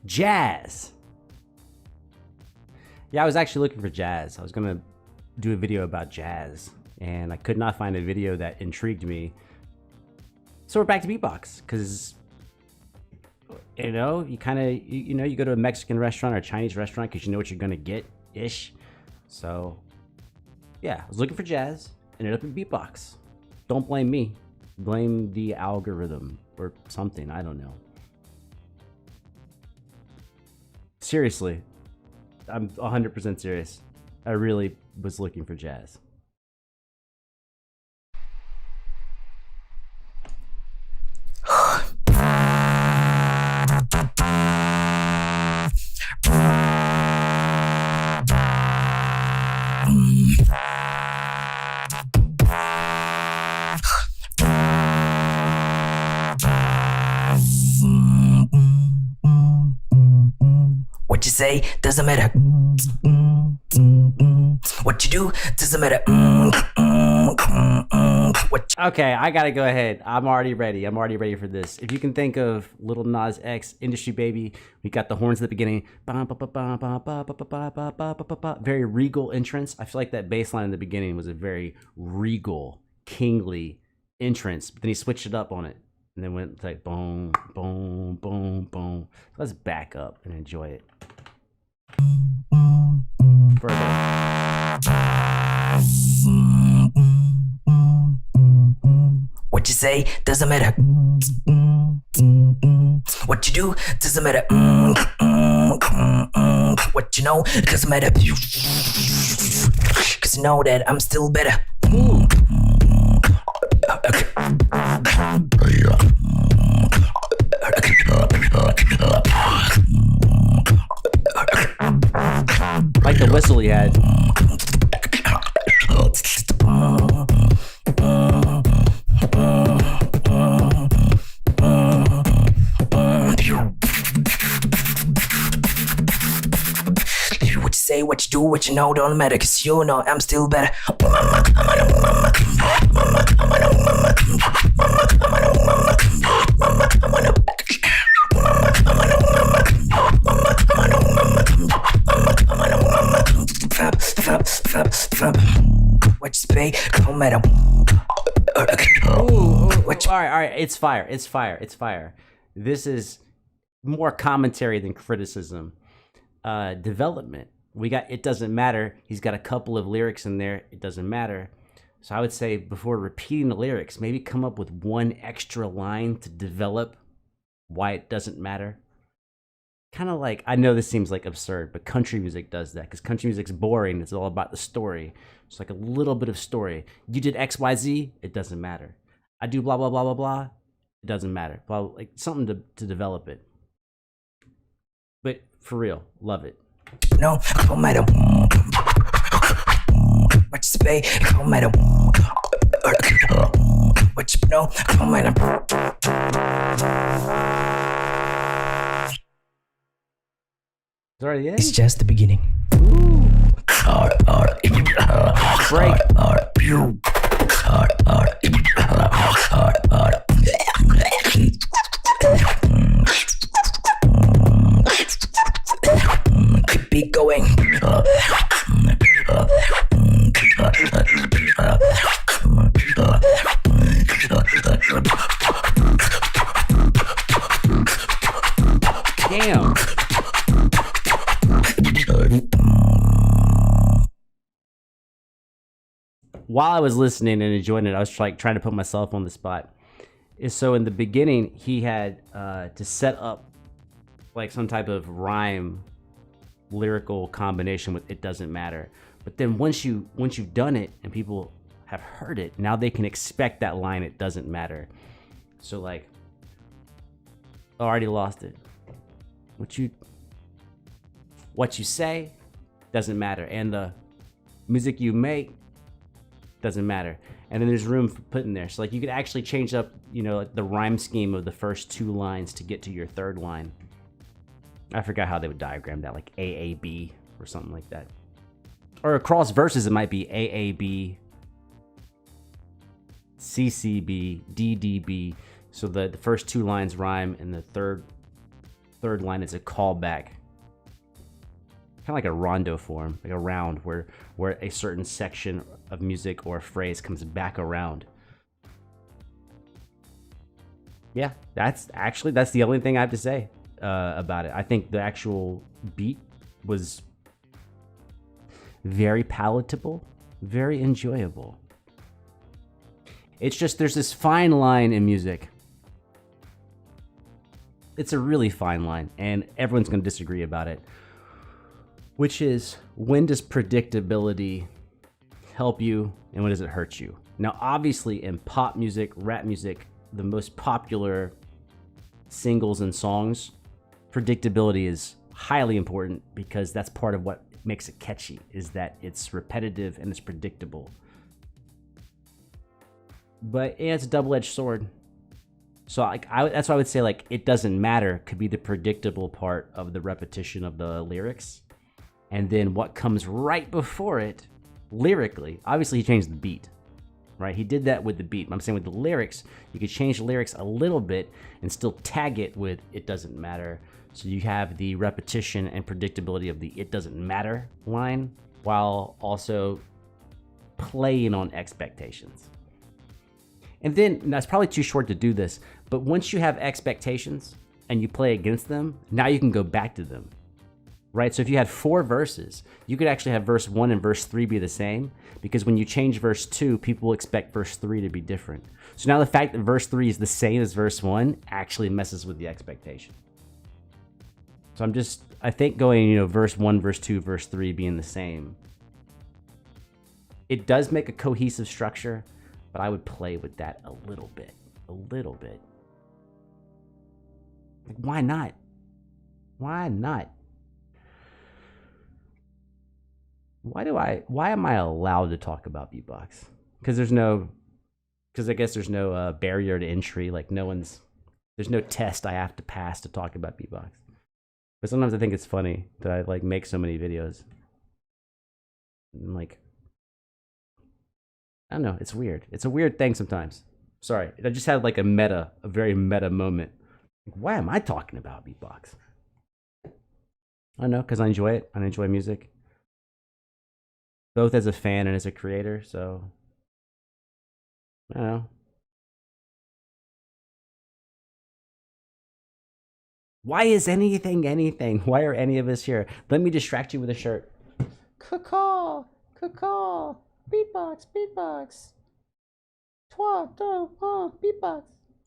Jazz. Yeah, I was actually looking for jazz. I was gonna do a video about jazz, and I could not find a video that intrigued me. So we're back to beatbox, because you know, you kind of you go to a Mexican restaurant or a Chinese restaurant because you know what you're gonna get ish. So yeah, I was looking for jazz, ended up in beatbox. Don't blame me, blame the algorithm or something. I don't know. Seriously, I'm 100% serious. I really was looking for jazz. What you say doesn't matter. What you do doesn't matter. Okay, I gotta go ahead. I'm already ready. I'm already ready for this. If you can think of Lil Nas X, Industry Baby, we got the horns at the beginning. Very regal entrance. I feel like that bass line in the beginning was a very regal, kingly entrance. But then he switched it up on it. And then went like boom, boom, boom, boom. So let's back up and enjoy it. Further. What you say doesn't matter. What you do doesn't matter. What you know doesn't matter. Cause you know that I'm still better. Ooh. Like the whistle he had. What you say, what you do, what you know don't matter. Cause you know I'm still better. What you say, don't matter. All right, it's fire, it's fire, it's fire. This is more commentary than criticism. Development. We got It Doesn't Matter. He's got a couple of lyrics in there. It doesn't matter. So I would say before repeating the lyrics, maybe come up with one extra line to develop why it doesn't matter. Kind of like, I know this seems like absurd, but country music does that because country music's boring. It's all about the story. It's like a little bit of story. You did XYZ, it doesn't matter. I do blah, blah, blah, blah, blah. It doesn't matter. Blah, like something to develop it. But for real, love it. No, don't matter. What you say, don't matter. What you know, don't matter. It's already in? It's just the beginning. Ooh. Break. Keep going. Damn. While I was listening and enjoying it, I was like trying to put myself on the spot. So in the beginning, he had to set up like some type of rhyme, lyrical combination with "It Doesn't Matter." But then once you've done it and people have heard it, now they can expect that line. It doesn't matter. So like, I already lost it. What you say doesn't matter, and the music you make doesn't matter. And then there's room for putting there. So like you could actually change up, like the rhyme scheme of the first two lines to get to your third line. I forgot how they would diagram that, like AAB or something like that. Or across verses, it might be AAB, CCB, DDB. So the first two lines rhyme and the third third line is a callback. Kind of like a rondo form, like a round where a certain section of music or a phrase comes back around. Yeah, that's the only thing I have to say about it. I think the actual beat was very palatable, very enjoyable. It's just there's this fine line in music. It's a really fine line, and everyone's going to disagree about it. Which is, when does predictability help you and when does it hurt you? Now, obviously, in pop music, rap music, the most popular singles and songs, predictability is highly important because that's part of what makes it catchy, is that it's repetitive and it's predictable. But yeah, it's a double-edged sword. So that's why I would say, like, it doesn't matter could be the predictable part of the repetition of the lyrics. And then what comes right before it, lyrically, obviously he changed the beat, right? He did that with the beat. I'm saying with the lyrics, you could change the lyrics a little bit and still tag it with "it doesn't matter." So you have the repetition and predictability of the "it doesn't matter" line while also playing on expectations. And then, that's probably too short to do this, but once you have expectations and you play against them, now you can go back to them. Right? So if you had 4 verses, you could actually have verse 1 and verse 3 be the same, because when you change verse 2, people expect verse 3 to be different. So now the fact that verse 3 is the same as verse 1 actually messes with the expectation. So I think going, verse 1, verse 2, verse 3 being the same, it does make a cohesive structure, but I would play with that a little bit. Like, why not? Why not? Why am I allowed to talk about beatbox? Because I guess there's no barrier to entry. Like, there's no test I have to pass to talk about beatbox. But sometimes I think it's funny that I like make so many videos. And like, I don't know, it's weird. It's a weird thing sometimes. Sorry, I just had like a very meta moment. Like, why am I talking about beatbox? I don't know, because I enjoy it. I enjoy music. Both as a fan and as a creator, so I don't know. Why is anything? Why are any of us here? Let me distract you with a shirt. Caw, beatbox. 3, 2, 1, beatbox.